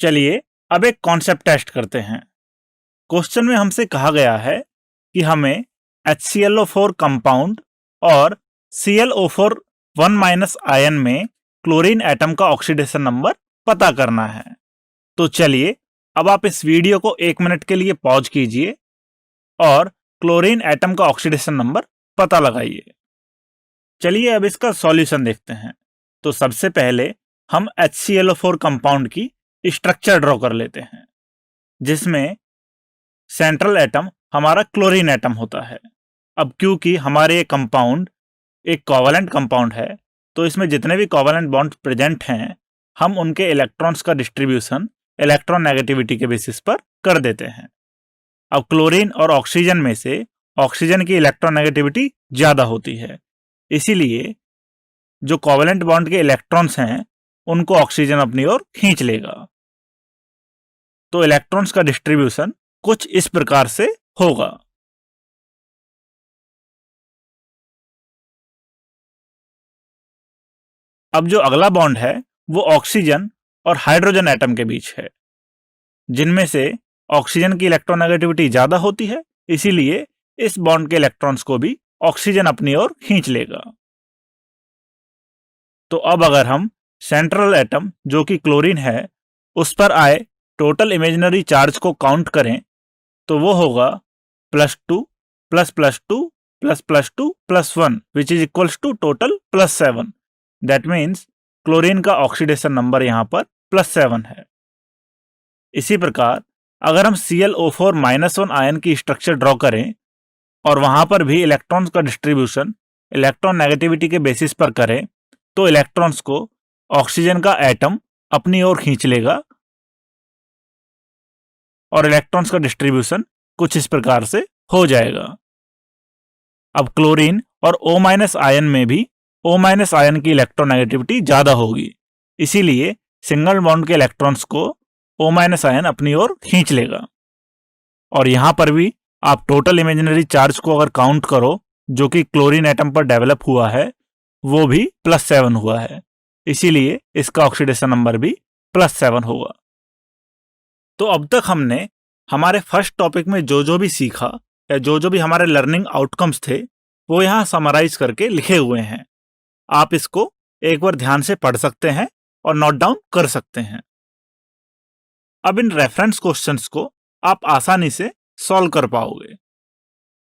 चलिए अब एक कॉन्सेप्ट टेस्ट करते हैं। क्वेश्चन में हमसे कहा गया है कि हमें HClO4 कंपाउंड और ClO4 1- आयन में क्लोरीन एटम का ऑक्सीडेशन नंबर पता करना है। तो चलिए अब आप इस वीडियो को 1 मिनट के लिए पॉज कीजिए और क्लोरीन एटम का ऑक्सीडेशन नंबर पता लगाइए। चलिए अब इसका सॉल्यूशन देखते हैं। तो सबसे पहले हम HClO4 कंपाउंड की स्ट्रक्चर ड्रॉ कर लेते हैं, जिसमें सेंट्रल एटम हमारा क्लोरीन एटम होता है। अब क्योंकि हमारे ये कंपाउंड एक कोवैलेंट कंपाउंड है, तो इसमें जितने भी कोवैलेंट बॉन्ड प्रेजेंट हैं, हम उनके इलेक्ट्रॉन्स का डिस्ट्रीब्यूशन इलेक्ट्रॉन नेगेटिविटी के बेसिस पर कर देते हैं। अब क्लोरीन और ऑक्सीजन में से ऑक्सीजन की इलेक्ट्रॉन नेगेटिविटी ज्यादा होती है, इसीलिए जो कोवैलेंट बॉन्ड के इलेक्ट्रॉन्स हैं उनको ऑक्सीजन अपनी ओर खींच लेगा। तो इलेक्ट्रॉन्स का डिस्ट्रीब्यूशन कुछ इस प्रकार से होगा। अब जो अगला बॉन्ड है वो ऑक्सीजन और हाइड्रोजन एटम के बीच है, जिनमें से ऑक्सीजन की इलेक्ट्रोनेगेटिविटी ज्यादा होती है, इसीलिए इस बॉन्ड के इलेक्ट्रॉन्स को भी ऑक्सीजन अपनी ओर खींच लेगा। तो अब अगर हम सेंट्रल एटम जो कि क्लोरीन है उस पर आए टोटल इमेजिनरी चार्ज को काउंट करें तो वो होगा +2 ++2 ++2 +1 which is equals to total +7। That means chlorine का ऑक्सीडेशन नंबर यहाँ पर +7 है। इसी प्रकार अगर हम ClO4-1 आयन की स्ट्रक्चर ड्रॉ करें और वहां पर भी इलेक्ट्रॉन्स का डिस्ट्रीब्यूशन इलेक्ट्रॉन नेगेटिविटी के बेसिस पर करें तो इलेक्ट्रॉन्स को ऑक्सीजन का एटम अपनी ओर खींच लेगा और इलेक्ट्रॉन्स का डिस्ट्रीब्यूशन कुछ इस प्रकार से हो जाएगा। अब क्लोरीन और O- आयन में भी O- आयन की इलेक्ट्रोनेगेटिविटी ज्यादा होगी, इसीलिए सिंगल बॉन्ड के इलेक्ट्रॉन्स को O- आयन अपनी ओर खींच लेगा। और यहां पर भी आप टोटल इमेजिनरी चार्ज को अगर काउंट करो जो कि क्लोरीन एटम पर डेवलप हुआ है, वो भी +7 हुआ है, इसीलिए इसका ऑक्सीडेशन नंबर भी +7 होगा। तो अब तक हमने हमारे फर्स्ट टॉपिक में जो भी सीखा या जो भी हमारे लर्निंग आउटकम्स थे वो यहाँ समराइज करके लिखे हुए हैं। आप इसको एक बार ध्यान से पढ़ सकते हैं और नोट डाउन कर सकते हैं। अब इन रेफरेंस क्वेश्चंस को आप आसानी से सॉल्व कर पाओगे।